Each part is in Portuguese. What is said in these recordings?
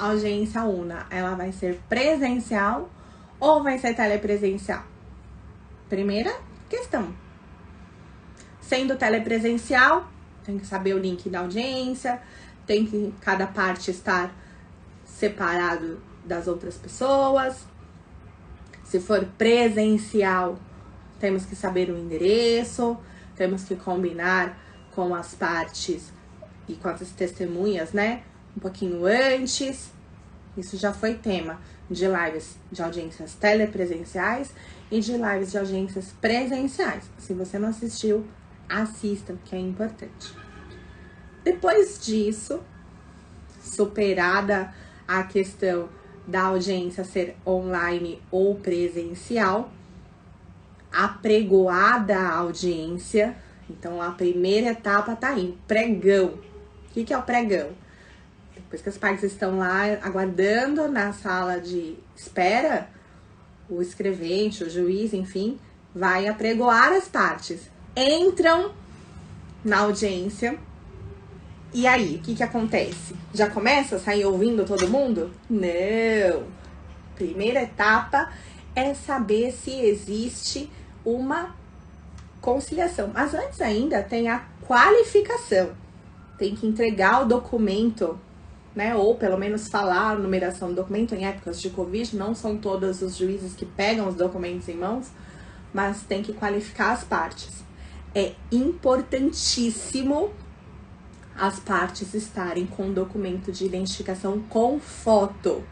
audiência una, ela vai ser presencial ou vai ser telepresencial? Primeira questão. Sendo telepresencial, tem que saber o link da audiência, tem que cada parte estar separado das outras pessoas. Se for presencial, temos que saber o endereço, temos que combinar com as partes e com as testemunhas, né? Um pouquinho antes. Isso já foi tema de lives de audiências telepresenciais e de lives de audiências presenciais. Se você não assistiu, assista, que é importante. Depois disso, superada a questão da audiência ser online ou presencial, apregoada a audiência. Então, a primeira etapa tá aí, pregão. O que é o pregão? Depois que as partes estão lá aguardando na sala de espera, o escrevente, o juiz, enfim, vai apregoar as partes. Entram na audiência. E aí, o que acontece? Já começa a sair ouvindo todo mundo? Não! Primeira etapa é saber se existe uma conciliação. Mas antes ainda tem a qualificação. Tem que entregar o documento, né? Ou pelo menos falar a numeração do documento. Em épocas de Covid, não são todos os juízes que pegam os documentos em mãos, mas tem que qualificar as partes. É importantíssimo as partes estarem com o documento de identificação com foto.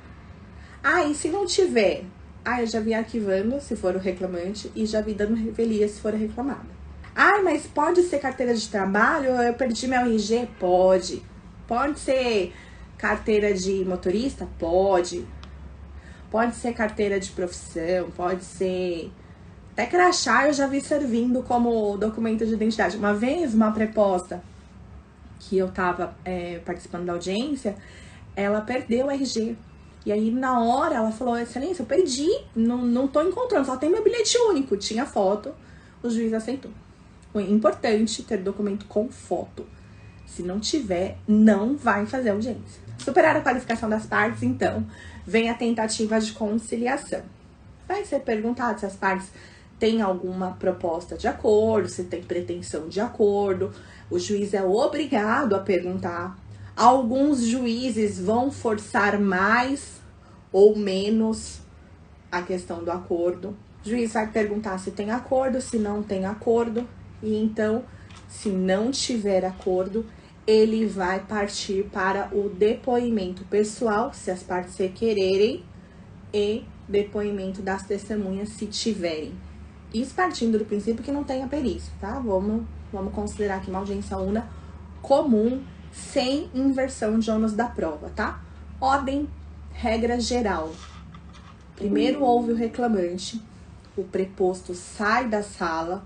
Ah, e se não tiver? Ah, eu já vi arquivando, se for o reclamante, e já vi dando revelia, se for a reclamada. Ah, mas pode ser carteira de trabalho? Eu perdi meu RG? Pode. Pode ser carteira de motorista? Pode. Pode ser carteira de profissão, pode ser... Até crachá eu já vi servindo como documento de identidade. Uma vez, uma preposta que eu tava participando da audiência, ela perdeu o RG. E aí, na hora, ela falou, excelência, eu perdi, não tô encontrando, só tem meu bilhete único. Tinha foto, o juiz aceitou. Foi importante ter documento com foto. Se não tiver, não vai fazer audiência. Superar a qualificação das partes, então, vem a tentativa de conciliação. Vai ser perguntado se as partes têm alguma proposta de acordo, se tem pretensão de acordo. O juiz é obrigado a perguntar. Alguns juízes vão forçar mais ou menos a questão do acordo. O juiz vai perguntar se tem acordo, se não tem acordo. E então, se não tiver acordo, ele vai partir para o depoimento pessoal, se as partes requererem, e depoimento das testemunhas, se tiverem. Isso partindo do princípio que não tenha perícia, tá? Vamos considerar aqui uma audiência una comum, sem inversão de ônus da prova, tá? Ordem, regra geral. Primeiro ouve o reclamante, o preposto sai da sala.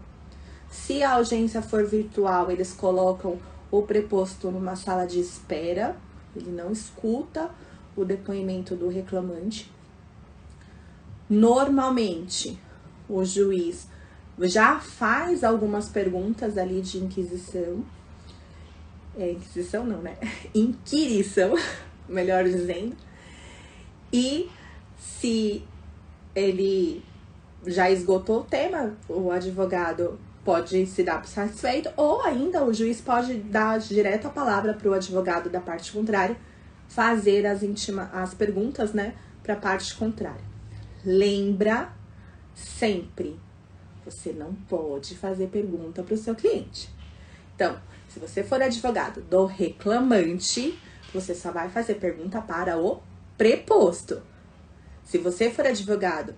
Se a audiência for virtual, eles colocam o preposto numa sala de espera, ele não escuta o depoimento do reclamante. Normalmente, o juiz já faz algumas perguntas ali de inquisição. Inquisição não, né? Inquirição, melhor dizendo. E se ele já esgotou o tema, o advogado pode se dar por satisfeito, ou ainda o juiz pode dar direto a palavra para o advogado da parte contrária, fazer as perguntas, né, para a parte contrária. Lembra sempre, você não pode fazer pergunta para o seu cliente. Então, se você for advogado do reclamante, você só vai fazer pergunta para o preposto. Se você for advogado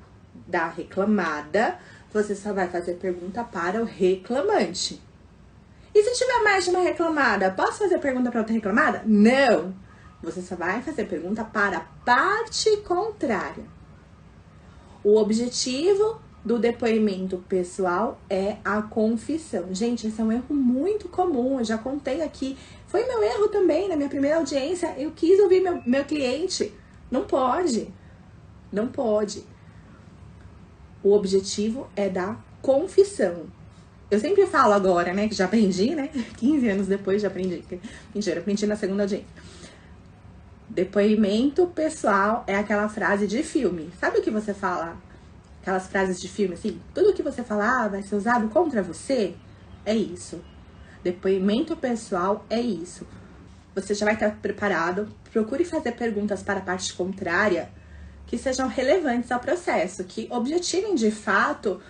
da reclamada, você só vai fazer pergunta para o reclamante. E se tiver mais de uma reclamada, posso fazer pergunta para outra reclamada? Não! Você só vai fazer pergunta para a parte contrária. O objetivo do depoimento pessoal é a confissão. Gente, esse é um erro muito comum, eu já contei aqui. Foi meu erro também, na minha primeira audiência, eu quis ouvir meu cliente. Não pode. Não pode. O objetivo é da confissão. Eu sempre falo agora, né, que já aprendi, né? 15 anos depois já aprendi. Mentira, aprendi na segunda audiência. Depoimento pessoal é aquela frase de filme. Sabe o que você fala? Aquelas frases de filme, assim, tudo que você falar vai ser usado contra você? É isso. Depoimento pessoal é isso. Você já vai estar preparado. Procure fazer perguntas para a parte contrária que sejam relevantes ao processo, que objetivem de fato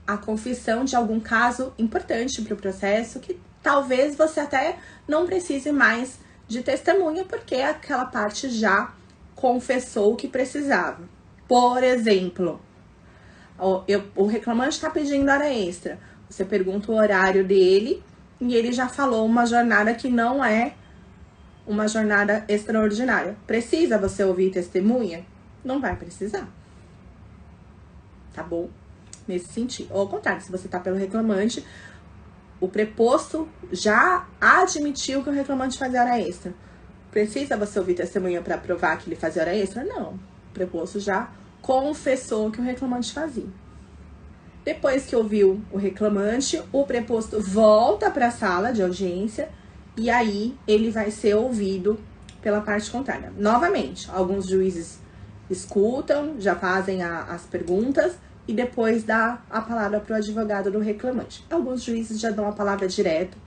a confissão de algum caso importante para o processo, que talvez você até não precise mais de testemunha, porque aquela parte já confessou o que precisava. Por exemplo, o reclamante está pedindo hora extra. Você pergunta o horário dele e ele já falou uma jornada que não é uma jornada extraordinária. Precisa você ouvir testemunha? Não vai precisar. Tá bom? Nesse sentido. Ou ao contrário, se você tá pelo reclamante, o preposto já admitiu que o reclamante fazia hora extra. Precisa você ouvir testemunha para provar que ele fazia hora extra? Não. O preposto já confessou que o reclamante fazia. Depois que ouviu o reclamante, o preposto volta para a sala de audiência e aí ele vai ser ouvido pela parte contrária. Novamente, alguns juízes escutam, já fazem as perguntas e depois dá a palavra para o advogado do reclamante. Alguns juízes já dão a palavra direto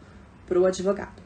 para o advogado.